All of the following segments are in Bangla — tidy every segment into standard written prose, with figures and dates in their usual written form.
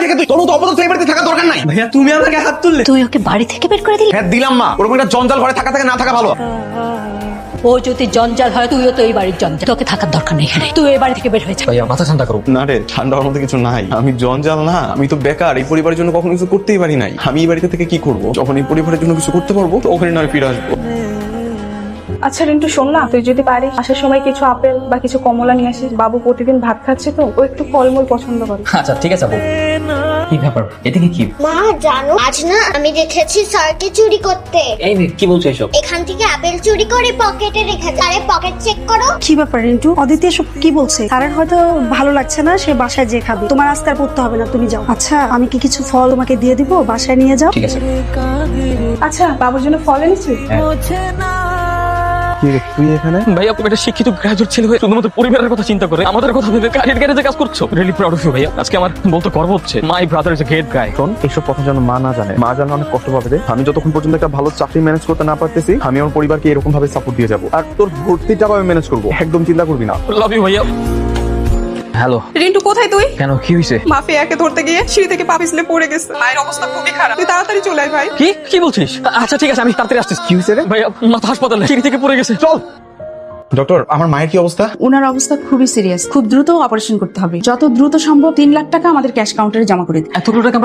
রেখে তুই তোর মতো অপদার্থ এই বাড়িতে থাকা দরকার নাই। ভাইয়া তুমি আমাকে হাত তুললে। তুই ওকে বাড়ি থেকে বের করে দিলি? হ্যাঁ দিলাম মা, ওরকম একটা জঞ্জাল ঘরে থাকা থেকে না থাকা ভালো। ও যদি জঞ্জাল হয় তুইও তো এই বাড়ির জঞ্জাল, তোকে থাকার দরকার নেই এখানে, তুই এই বাড়ি থেকে বের হয়ে যা। ভাইয়া মাথা ঠান্ডা করো। না রে, ঠান্ডা হওয়ার মতো কিছু নাই। আমি জঞ্জাল না, আমি তো বেকার, এই পরিবারের জন্য কখনো কিছু করতেই পারি নাই। আমি এই বাড়িতে থেকে কি করব? যখন এই পরিবারের জন্য কিছু করতে পারবো তখনই না ফিরে আসবো। আচ্ছা রিন্টু শোন না, তুই যদি পারিস আসার সময় কিছু আপেল বা কিছু কমলা নিয়ে আসিস। বাবু প্রতিদিন ভাত খাচ্ছে তো, ও একটু ফলমূল পছন্দ করে। আচ্ছা ঠিক আছে আপু। কি ব্যাপার, এদিকে কি? মা জানো আজ না আমি দেখেছি স্যারকে চুরি করতে। এই মেয়ে, কি বলছো এসব? এখান থেকে আপেল চুরি করে পকেটে রেখেছে। আরে পকেট চেক করো। কি ব্যাপার রিন্টু? অদিতি এসব কি বলছে? স্যারের হয়তো ভালো লাগছে না, সে বাসায় যে খাবে। তোমার আজকার পড়তে হবে না, তুমি যাও। আচ্ছা আমি কি কিছু ফল তোমাকে দিয়ে দিব, বাসায় নিয়ে যাও। ঠিক আছে। আচ্ছা বাবুর জন্য ফল এনেছিস? কি রে তুই এখানে? ভাইয়া তুমি একটা শিক্ষিত গ্রাজুয়েট ছেলে হয়ে শুধুমাত্র পরিবারের কথা চিন্তা করে আমাদের কথা ভেবে কাজের গ্যারেজে কাজ করছো। রিয়েলি প্রাউড অফ ইউ ভাইয়া। আজকে আমার বলতে গর্ব হচ্ছে, my brother is a great গাই। শোন, এইসব কথা যেন মা না জানে। মা জানলে অনেক কষ্ট পাবে রে। আমি যতক্ষণ পর্যন্ত একটা ভালো চাকরি ম্যানেজ করতে না পারতেছি, আমি আমার পরিবারকে এরকম ভাবে সাপোর্ট দিয়ে যাবো। আর তোর ভর্তির টাকা আমি ম্যানেজ করবো, একদম চিন্তা করবি না। লাভ ইউ ভাইয়া। হ্যালো। রিন্টু কোথায় তুই? কেন, কি হয়েছে? মাফিয়াকে ধরতে গিয়ে সিঁড়ি থেকে পা পিছলে পড়ে গেছে। মায়ের অবস্থা খুবই খারাপ, তুই তাড়াতাড়ি চলে আয় ভাই। কি কি বলছিস? আচ্ছা ঠিক আছে, আমি তাড়াতাড়ি আসতেছি। কি হয়েছে রে? ভাইয়া মাথা হাসপাতালে, সিঁড়ি থেকে পড়ে গেছে। চল। ডক্টর, আমার মায়ের কি অবস্থা? ওনার অবস্থা খুবই সিরিয়াস, খুব দ্রুত অপারেশন করতে হবে। যত দ্রুত সম্ভব 3 লাখ টাকা আমাদের ক্যাশ কাউন্টারে জমা করে দিন। এতগুলো টাকা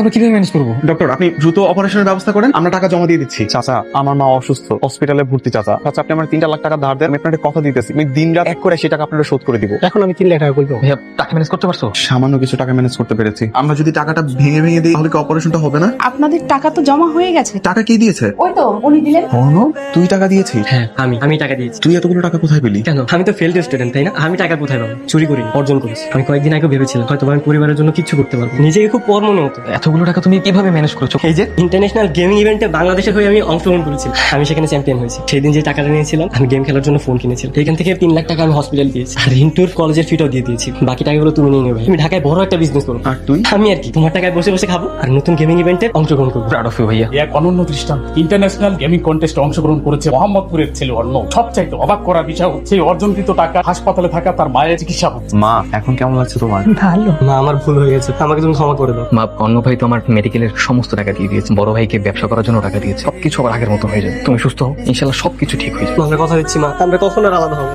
আমরা কিভাবে ম্যানেজ করবো? ডক্টর, আপনি দ্রুত অপারেশনের ব্যবস্থা করেন, আমরা টাকা জমা দিয়ে দিচ্ছি। চাচা, আমার মা অসুস্থ, হসপিটালে ভর্তি। চাচা আপনি আমার 3 লাখ টাকা ধার দেন, আমি আপনাকে কথা দিতেছি, আমি দিন রাত এক করে সেই টাকা আপনারা শোধ করে দিব। এখন আমি 3 লাখ টাকা করবো। ভাইয়া টাকা ম্যানেজ করতে পারছো? সামান্য কিছু টাকা ম্যানেজ করতে পেরেছি। আমরা যদি টাকাটা ভেঙে ভেঙে দিই তাহলে কি অপারেশনটা হবে না? আপনাদের টাকা তো জমা হয়ে গেছে। টাকা কে দিয়েছে? ওই তো উনি দিলেন। অর্ণব, তুই টাকা দিয়েছিস? হ্যাঁ আমি টাকা দিয়েছি। তুই এতগুলো টাকা কোথায় পেলি? কেন, আমি তো ফেল্ড স্টুডেন্ট তাই না? আমি টাকা কোথায় পাবো? চুরি করি, অর্জন করেছি। আমি কয়েকদিন আগে ভেবেছিলাম হয়তো আমি পরিবারের জন্য কিছু করতে পারবো, নিজেকে খুব পর মনে হতো। এতগুলো টাকা তুমি কিভাবে ম্যানেজ করেছো? এই যে ইন্টারন্যাশনাল গেমিং ইভেন্টে বাংলাদেশের হয়ে আমি অংশগ্রহণ করেছিলাম, আমি সেখানে চ্যাম্পিয়ন হয়েছি। সেই দিন যে টাকাটা নিয়েছিলাম আমি গেম খেলার জন্য ফোন কিনেছিলাম, এখান থেকে 3 লাখ টাকা আমি হসপিটাল দিয়েছি, আর রিন্টুর কলেজের ফিটাও দিয়ে দিয়েছি। বাকি টাকাগুলো তুমি নিয়ে নেবে। তুমি ঢাকায় বড় একটা বিজনেস করো, আর তুই? আমি আর কি তোমার টাকায় বসে বসে খাবো আর নতুন গেমিং ইভেন্টে অংশগ্রহণ করবো। প্রাউড অফ ইউ ভাইয়া। এক অনন্য দৃষ্টান্ত। ইন্টারন্যাশনাল গেমিং কন্টেস্টে অংশগ্রহণ করেছে মোহাম্মদপুরের ছেলে অর্ণব। সবচাইতে অবাক করার বিষয় হচ্ছে অর্জনকৃত টাকা হাসপাতালে থাকা তার মায়ের চিকিৎসা হচ্ছে। মা, এখন কেমন লাগছে তোমার? ভালো। মা আমার ভুল হয়ে গেছে, আমাকে তুমি ক্ষমা করে দাও। মা, অন্য ভাই তো আমার মেডিকেলের সমস্ত টাকা দিয়ে দিয়েছে, বড় ভাইকে ব্যবসা করার জন্য টাকা দিয়েছে। সবকিছু আবার আগের মতো হয়ে যাবে। তুমি সুস্থ হও, ইনশাল্লাহ সবকিছু ঠিক হয়ে যাবে। আমরা কথা দিচ্ছি মা, আমরা কখনো আর আলাদা হবো।